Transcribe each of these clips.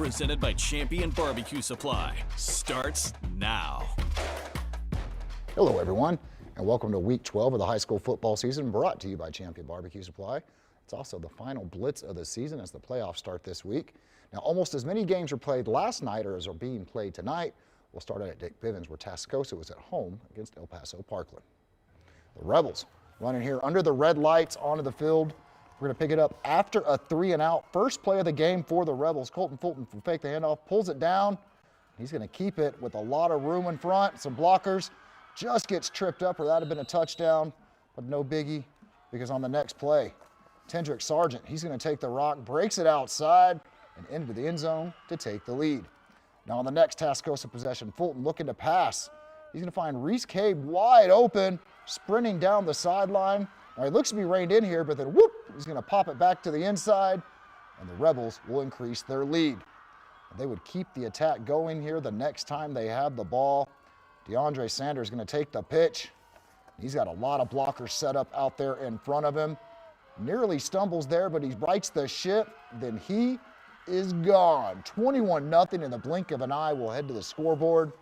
presented by Champion Barbecue Supply, starts now. Hello everyone, and welcome to week 12 of the high school football season, brought to you by Champion Barbecue Supply. It's also the final Blitz of the season as the playoffs start this week. Now, almost as many games were played last night as are being played tonight. We'll start out at Dick Bivens, where Tascosa was at home against El Paso Parkland. The Rebels running here under the red lights onto the field. We're going to pick it up after a 3-and-out. First play of the game for the Rebels. Colton Fulton will fake the handoff, pulls it down. He's going to keep it with a lot of room in front, some blockers. Just gets tripped up, or that would have been a touchdown, but no biggie, because on the next play, Tendrick Sargent, he's going to take the rock, breaks it outside, and into the end zone to take the lead. Now on the next Tascosa possession, Fulton looking to pass. He's going to find Reese Cade wide open, sprinting down the sideline. Now he looks to be reined in here, but then whoop, he's going to pop it back to the inside, and the Rebels will increase their lead. And they would keep the attack going here the next time they have the ball. DeAndre Sanders is going to take the pitch. He's got a lot of blockers set up out there in front of him. Nearly stumbles there, but he rights the ship. Then he is gone. 21-0 in the blink of an eye. We'll head to the scoreboard,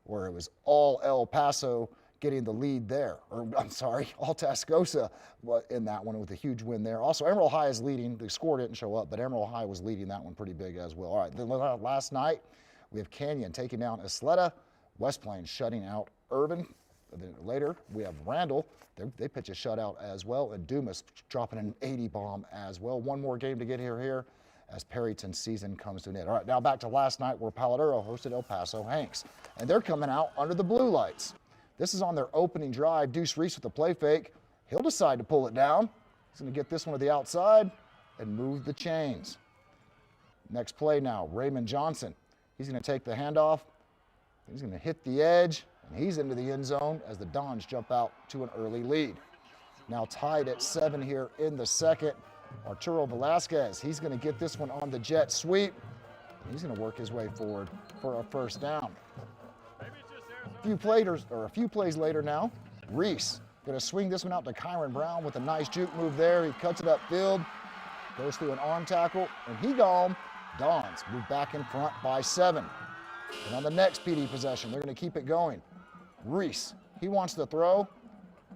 where it was all El Paso getting the lead there. Or, I'm sorry, all Tascosa in that one with a huge win there. Also, Amarillo High is leading. The score didn't show up, but Amarillo High was leading that one pretty big as well. All right, then last night, we have Canyon taking down Isleta. West Plains shutting out Irvin. And then later, we have Randall. They pitch a shutout as well, and Dumas dropping an 80 bomb as well. One more game to get here as Perryton's season comes to an end. All right, now back to last night, where Paladuro hosted El Paso Hanks. And they're coming out under the blue lights. This is on their opening drive. Deuce Reese with the play fake. He'll decide to pull it down. He's going to get this one to the outside and move the chains. Next play now, Raymond Johnson. He's going to take the handoff. He's going to hit the edge, and he's into the end zone as the Dons jump out to an early lead. Now tied at 7 here in the second. Arturo Velasquez, he's going to get this one on the jet sweep. He's going to work his way forward for a first down. A few plays later now, Reese going to swing this one out to Kyron Brown with a nice juke move there. He cuts it upfield, goes through an arm tackle, and he gone. Dons move back in front by 7. And on the next PD possession, they're going to keep it going. Reese, he wants to throw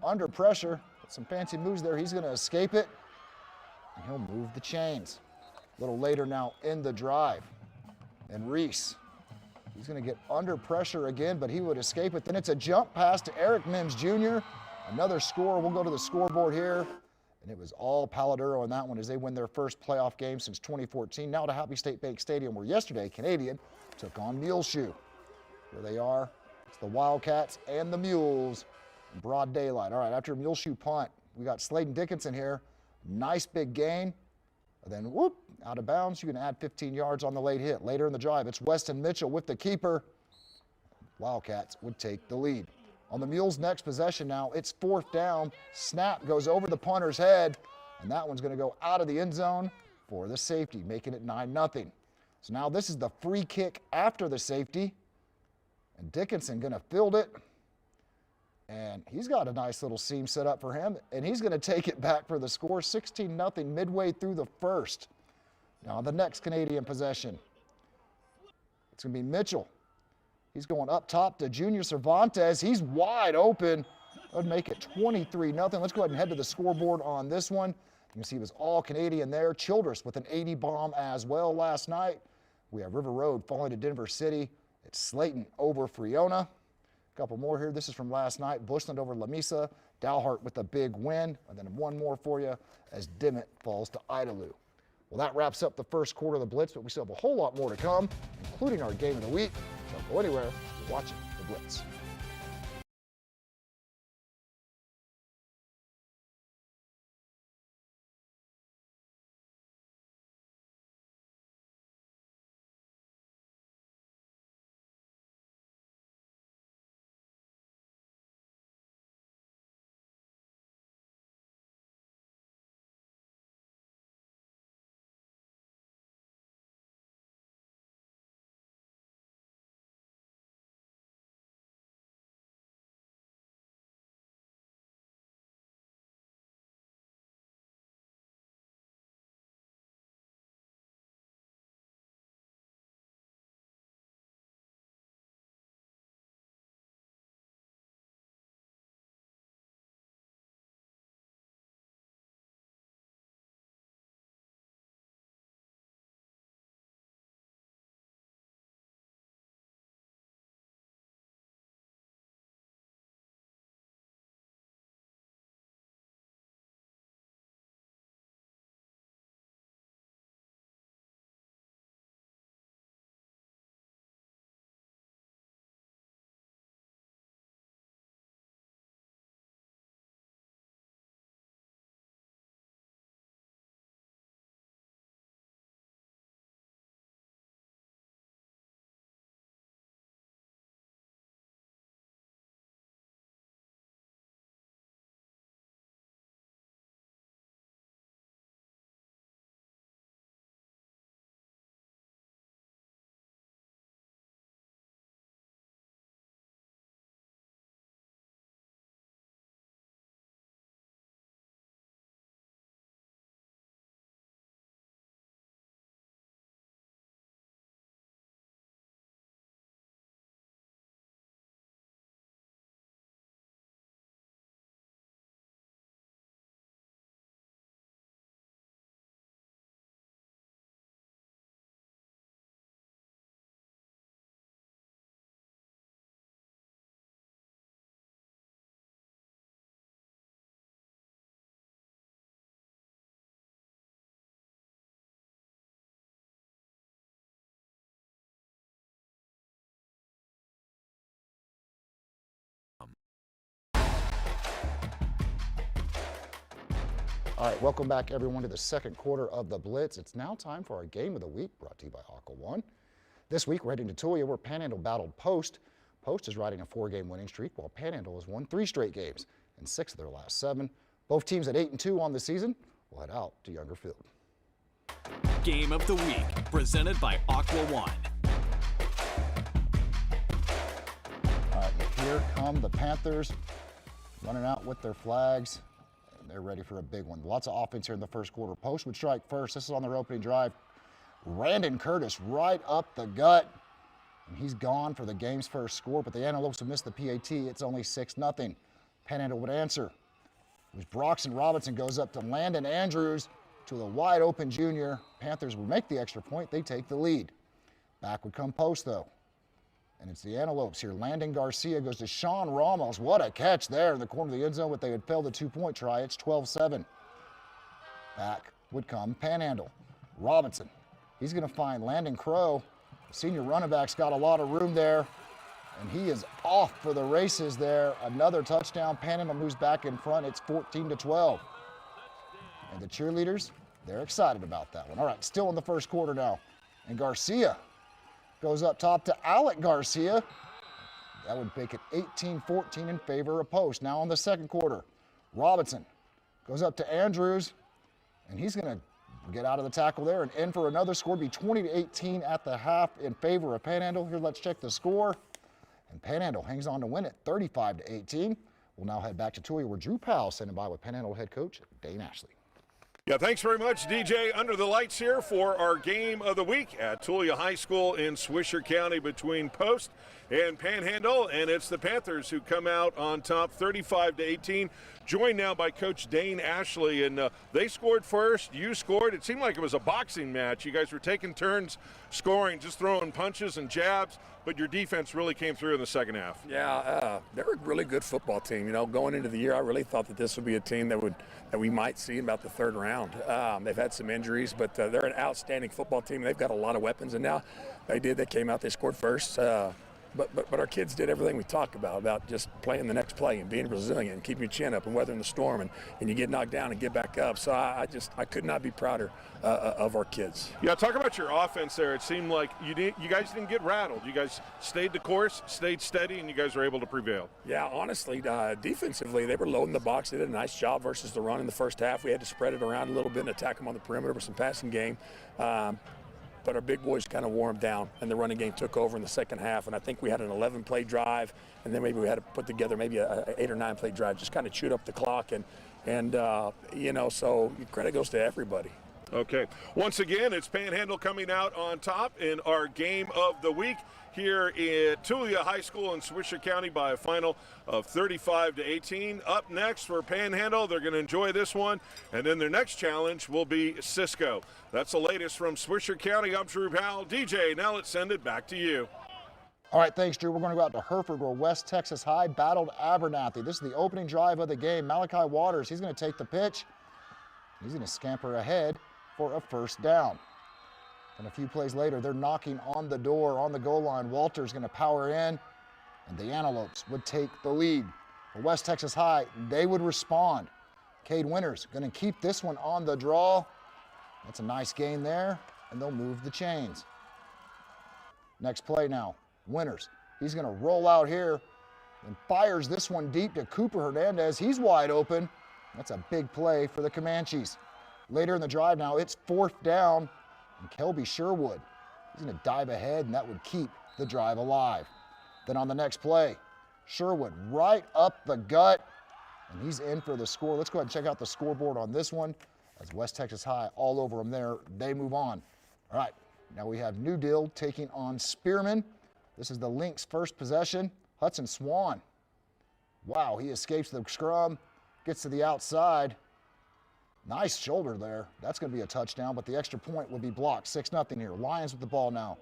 under pressure. Some fancy moves there. He's going to escape it, and he'll move the chains. A little later now in the drive. And Reese, he's going to get under pressure again, but he would escape it. Then it's a jump pass to Eric Mims Jr. Another score. We'll go to the scoreboard here. And it was all Paladuro in that one as they win their first playoff game since 2014. Now to Happy State Bank Stadium, where yesterday Canadian took on Muleshoe. Here they are. It's the Wildcats and the Mules in broad daylight. All right, after a Muleshoe punt, we got Sladen Dickinson here. Nice big gain. And then, whoop, out of bounds. You can add 15 yards on the late hit. Later in the drive, it's Weston Mitchell with the keeper. Wildcats would take the lead. On the Mules' next possession now, it's 4th down. Snap goes over the punter's head, and that one's going to go out of the end zone for the safety, making it 9-0. So now this is the free kick after the safety, and Dickinson going to field it, and he's got a nice little seam set up for him, and he's going to take it back for the score, 16-0 midway through the first. Now the next Canadian possession, it's going to be Mitchell. He's going up top to Junior Cervantes. He's wide open. That would make it 23-0. Let's go ahead and head to the scoreboard on this one. You can see it was all Canadian there. Childress with an 80 bomb as well last night. We have River Road falling to Denver City. It's Slayton over Friona. A couple more here. This is from last night. Bushland over La Mesa. Dalhart with a big win. And then one more for you as Dimmitt falls to Idalou. Well, that wraps up the first quarter of the Blitz, but we still have a whole lot more to come, including our game of the week. Don't go anywhere. You're watching the Blitz. All right, welcome back everyone to the second quarter of the Blitz. It's now time for our game of the week, brought to you by Aqua One. This week we're heading to Tulia, where Panhandle battled Post. Post is riding a 4-game winning streak, while Panhandle has won 3 straight games in 6 of their last 7. Both teams at 8-2 on the season. We'll head out to Younger Field. Game of the week, presented by Aqua One. All right, here come the Panthers running out with their flags. They're ready for a big one. Lots of offense here in the first quarter. Post would strike first. This is on their opening drive. Randon Curtis right up the gut. And he's gone for the game's first score, but the Antelopes have missed the PAT. It's only 6-0. Panhandle would answer. It was Broxton Robinson goes up to Landon Andrews to the wide open junior. Panthers would make the extra point. They take the lead. Back would come Post, though. And it's the Antelopes here. Landon Garcia goes to Sean Ramos. What a catch there in the corner of the end zone, but they had failed the 2-point try. It's 12-7. Back would come Panhandle. Robinson. He's going to find Landon Crow. The senior running back's got a lot of room there, and he is off for the races there. Another touchdown. Panhandle moves back in front. It's 14-12. And the cheerleaders, they're excited about that one. All right, still in the first quarter now. And Garcia goes up top to Alec Garcia. That would make it 18-14 in favor of Post. Now in the second quarter, Robinson goes up to Andrews, and he's going to get out of the tackle there and in for another score. Be 20-18 at the half in favor of Panhandle. Here, let's check the score. And Panhandle hangs on to win it 35-18. We'll now head back to Tulia, where Drew Powell sending by with Panhandle head coach Dane Ashley. Yeah, thanks very much, DJ. Under the lights here for our game of the week at Tulia High School in Swisher County between Post and Panhandle, and it's the Panthers who come out on top 35-18, joined now by Coach Dane Ashley, and they scored first, you scored. It seemed like it was a boxing match. You guys were taking turns scoring, just throwing punches and jabs, but your defense really came through in the second half. Yeah, they're a really good football team. You know, going into the year, I really thought that this would be a team that we might see in about the third round. They've had some injuries, but they're an outstanding football team. They've got a lot of weapons, and now they came out, they scored first. But our kids did everything we talked about just playing the next play and being resilient and keeping your chin up and weathering the storm, and you get knocked down and get back up. So I could not be prouder of our kids. Yeah, talk about your offense there. It seemed like you guys didn't get rattled. You guys stayed the course, stayed steady, and you guys were able to prevail. Yeah, honestly, defensively, they were loading the box. They did a nice job versus the run in the first half. We had to spread it around a little bit and attack them on the perimeter with some passing game. But our big boys kind of wore them down, and the running game took over in the second half. And I think we had an 11-play drive, and then maybe we had to put together maybe a 8 or 9-play drive, just kind of chewed up the clock. And so credit goes to everybody. Okay. Once again, it's Panhandle coming out on top in our game of the week here at Tulia High School in Swisher County by a final of 35-18. Up next for Panhandle, they're going to enjoy this one, and then their next challenge will be Cisco. That's the latest from Swisher County. I'm Drew Powell. DJ, now let's send it back to you. All right, thanks, Drew. We're going to go out to Hereford, where West Texas High battled Abernathy. This is the opening drive of the game. Malachi Waters, he's going to take the pitch. He's going to scamper ahead for a first down. And a few plays later, they're knocking on the door on the goal line. Walter's going to power in, and the Antelopes would take the lead. For West Texas High, they would respond. Cade Winters going to keep this one on the draw. That's a nice gain there, and they'll move the chains. Next play now, Winters. He's going to roll out here and fires this one deep to Cooper Hernandez. He's wide open. That's a big play for the Comanches. Later in the drive now, it's fourth down, and Kelby Sherwood, he's going to dive ahead, and that would keep the drive alive. Then on the next play, Sherwood right up the gut, and he's in for the score. Let's go ahead and check out the scoreboard on this one, as West Texas High all over them there. They move on. All right, now we have New Deal taking on Spearman. This is the Lynx' first possession. Hudson Swan. Wow, he escapes the scrum, gets to the outside. Nice shoulder there. That's going to be a touchdown, but the extra point will be blocked. 6-0 here. Lions with the ball now.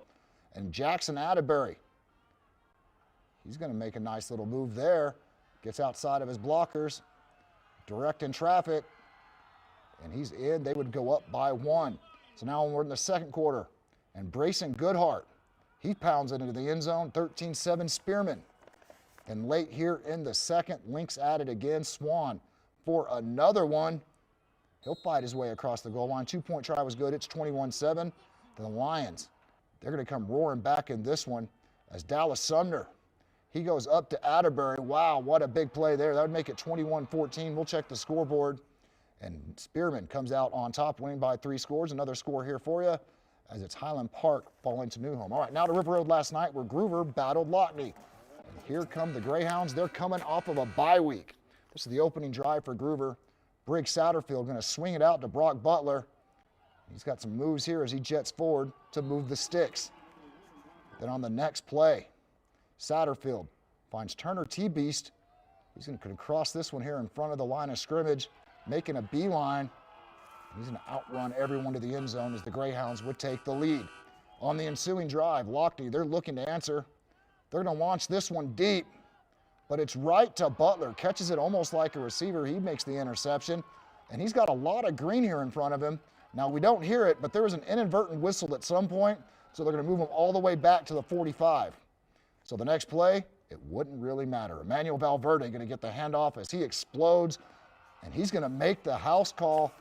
And Jackson Atterbury, he's going to make a nice little move there. Gets outside of his blockers, direct in traffic, and he's in. They would go up by 1. So now we're in the second quarter, and Brayson Goodhart, he pounds it into the end zone, 13-7 Spearman. And late here in the second, Lynx added again, Swan for another one. He'll fight his way across the goal line. 2-point try was good. It's 21-7. The Lions, they're going to come roaring back in this one as Dallas Sumner, he goes up to Atterbury. Wow, what a big play there. That would make it 21-14. We'll check the scoreboard. And Spearman comes out on top, winning by 3 scores. Another score here for you as it's Highland Park falling to Newhome. All right, now to River Road last night where Groover battled Lockney. And here come the Greyhounds. They're coming off of a bye week. This is the opening drive for Groover. Briggs Satterfield going to swing it out to Brock Butler. He's got some moves here as he jets forward to move the sticks. Then on the next play, Satterfield finds Turner T-Beast. He's going to cross this one here in front of the line of scrimmage, making a beeline. He's going to outrun everyone to the end zone as the Greyhounds would take the lead. On the ensuing drive, Lockney, they're looking to answer. They're going to launch this one deep, but it's right to Butler. Catches it almost like a receiver. He makes the interception, and he's got a lot of green here in front of him. Now, we don't hear it, but there was an inadvertent whistle at some point, so they're going to move him all the way back to the 45. So the next play, it wouldn't really matter. Emmanuel Valverde going to get the handoff as he explodes, and he's going to make the house call.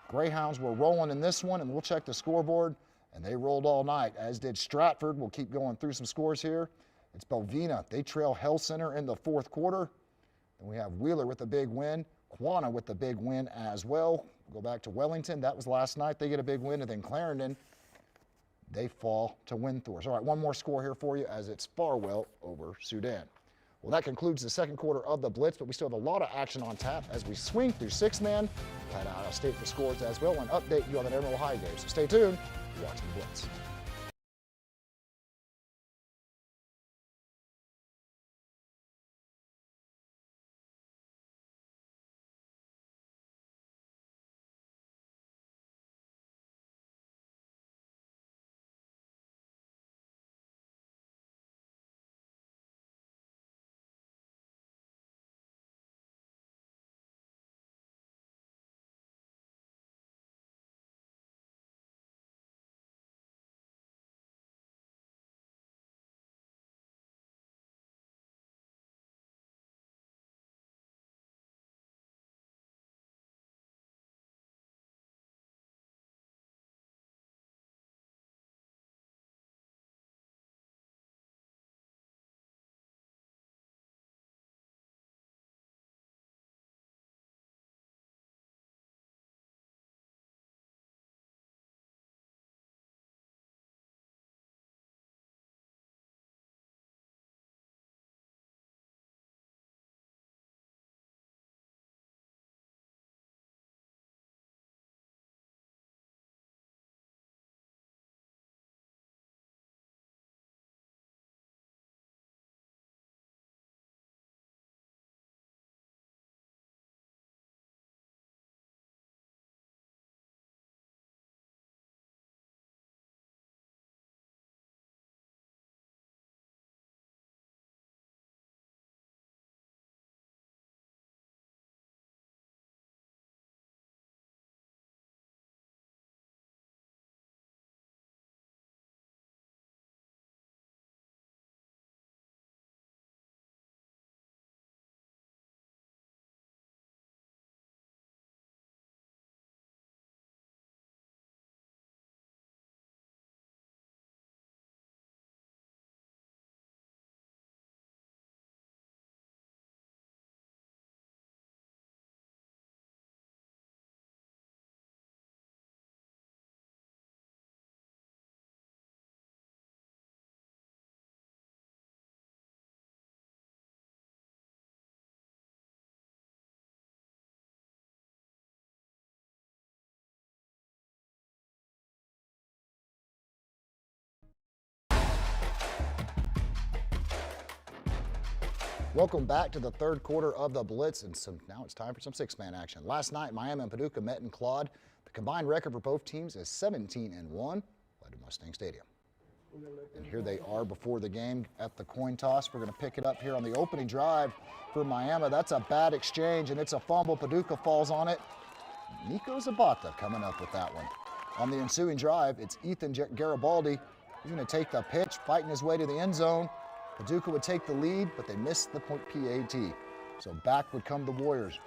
Greyhounds were rolling in this one, and we'll check the scoreboard, and they rolled all night, as did Stratford. We'll keep going through some scores here. It's Belvina. They trail Hell Center in the 4th quarter. Then we have Wheeler with a big win. Quanah with the big win as well. We'll go back to Wellington. That was last night. They get a big win, and then Clarendon, they fall to Windthorst. All right, one more score here for you as it's Farwell over Sudan. Well, that concludes the 2nd quarter of the Blitz, but we still have a lot of action on tap as we swing through 6-man. We'll head out of state for scores as well and update you on the Amarillo High game. So stay tuned. You're watching the Blitz. Welcome back to the 3rd quarter of the Blitz, and now it's time for some 6-man action. Last night, Miami and Paducah met in Claude. The combined record for both teams is 17-1, led to Mustang Stadium. And here they are before the game at the coin toss. We're going to pick it up here on the opening drive for Miami. That's a bad exchange, and it's a fumble. Paducah falls on it. Nico Zabata coming up with that one. On the ensuing drive, it's Ethan Garibaldi. He's going to take the pitch, fighting his way to the end zone. Paducah would take the lead, but they missed the point PAT. So back would come the Warriors.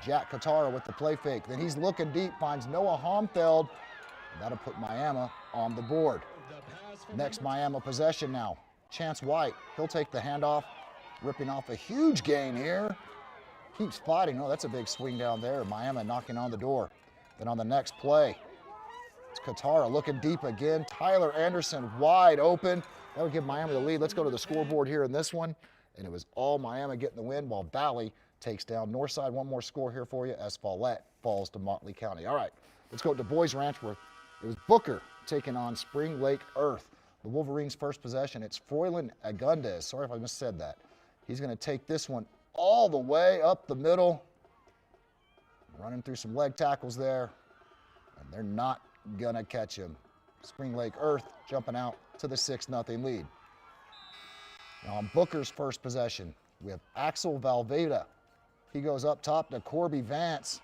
Jack Katara with the play fake. Then he's looking deep, finds Noah Homfeld. That'll put Miami on the board. Next Miami possession now. Chance White, he'll take the handoff, ripping off a huge gain here. Keeps fighting. Oh, that's a big swing down there. Miami knocking on the door. Then on the next play, it's Katara looking deep again. Tyler Anderson wide open. That would give Miami the lead. Let's go to the scoreboard here in this one. And it was all Miami getting the win while Valley takes down Northside. One more score here for you as Follette falls to Motley County. All right, let's go to Boys Ranch where it was Booker taking on Spring Lake Earth. The Wolverines' first possession, it's Froylan Agundez. Sorry if I missaid that. He's going to take this one all the way up the middle. Running through some leg tackles there. And they're not going to catch him. Spring Lake Earth jumping out to the 6-0 lead. Now on Booker's first possession, we have Axel Valveda. He goes up top to Corby Vance.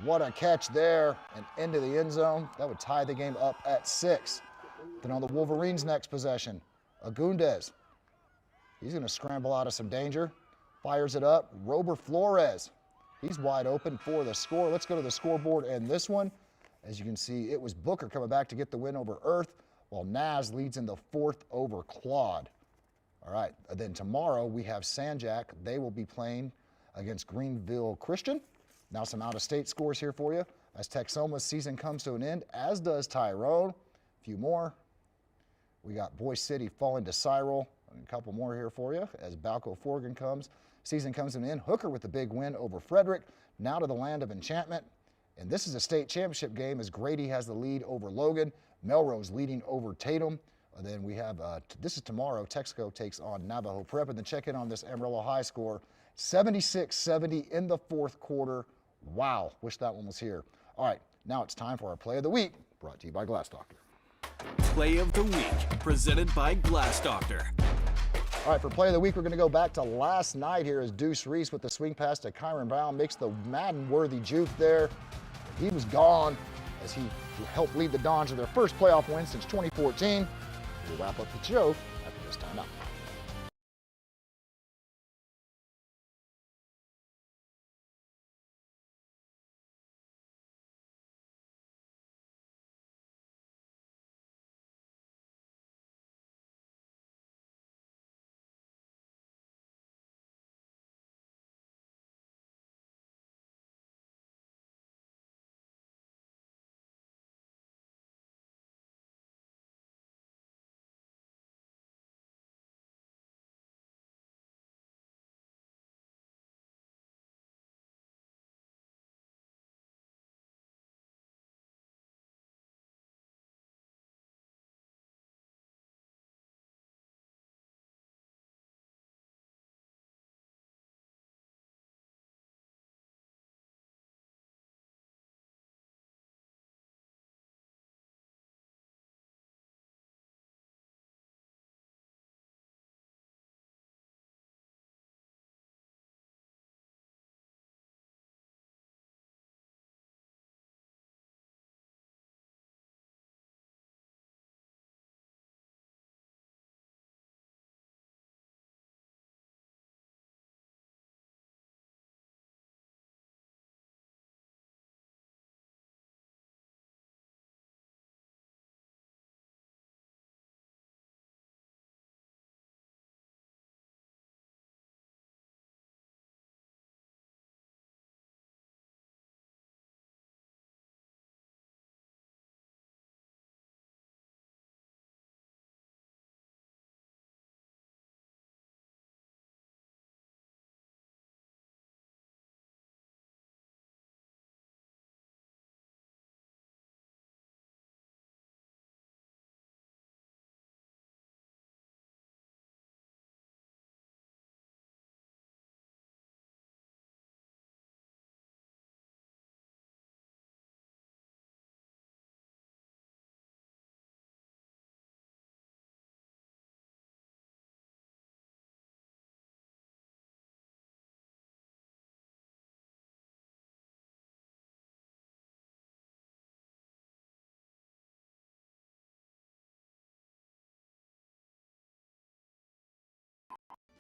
What a catch there and into the end zone. That would tie the game up at 6. Then on the Wolverines' next possession, Agundez. He's going to scramble out of some danger. Fires it up. Rober Flores. He's wide open for the score. Let's go to the scoreboard and this one. As you can see, it was Booker coming back to get the win over Earth, while Naz leads in the 4th over Claude. All right, then tomorrow we have Sanjak. They will be playing against Greenville Christian. Now some out-of-state scores here for you as Texoma's season comes to an end, as does Tyrone. A few more. We got Boise City falling to Cyril. And a couple more here for you as Balco Forgan comes. Season comes to an end. Hooker with the big win over Frederick. Now to the land of enchantment. And this is a state championship game as Grady has the lead over Logan. Melrose leading over Tatum. And then we have, this is tomorrow, Texaco takes on Navajo Prep. And then check in on this Amarillo High score, 76-70 in the 4th quarter. Wow, wish that one was here. All right, now it's time for our Play of the Week, brought to you by Glass Doctor. Play of the Week, presented by Glass Doctor. All right, for Play of the Week, we're going to go back to last night here as Deuce Reese with the swing pass to Kyron Brown makes the Madden-worthy juke there. He was gone as he helped lead the Dons to their first playoff win since 2014. We'll wrap up the show after this timeout.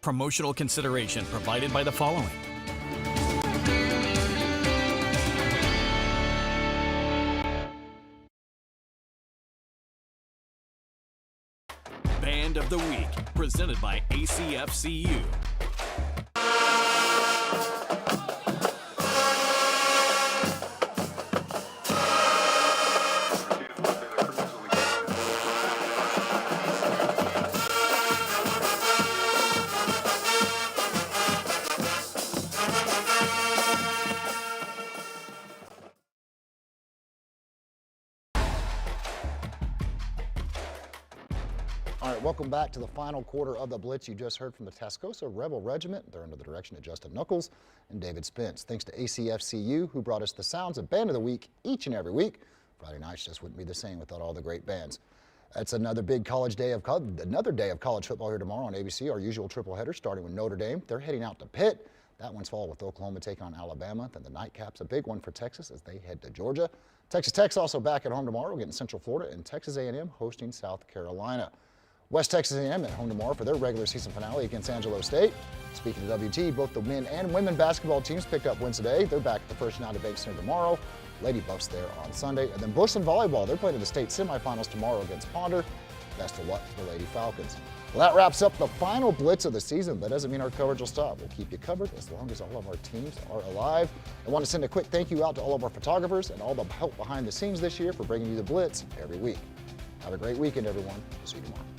Promotional consideration provided by the following. Band of the Week, presented by ACFCU. All right, welcome back to the final quarter of the Blitz. You just heard from the Tascosa Rebel Regiment. They're under the direction of Justin Knuckles and David Spence. Thanks to ACFCU, who brought us the sounds of Band of the Week each and every week. Friday nights just wouldn't be the same without all the great bands. That's another big another day of college football here tomorrow on ABC. Our usual triple header starting with Notre Dame. They're heading out to Pitt. That one's followed with Oklahoma taking on Alabama. Then the nightcap's a big one for Texas as they head to Georgia. Texas Tech's also back at home tomorrow, getting Central Florida, and Texas A&M hosting South Carolina. West Texas A&M at home tomorrow for their regular season finale against Angelo State. Speaking of WT, both the men and women basketball teams picked up wins today. They're back at the First United Bank Center tomorrow. Lady Buffs there on Sunday. And then Bushland Volleyball, they're playing in the state semifinals tomorrow against Ponder. Best of luck to the Lady Falcons. Well, that wraps up the final Blitz of the season. That doesn't mean our coverage will stop. We'll keep you covered as long as all of our teams are alive. I want to send a quick thank you out to all of our photographers and all the help behind the scenes this year for bringing you the Blitz every week. Have a great weekend, everyone. See you tomorrow.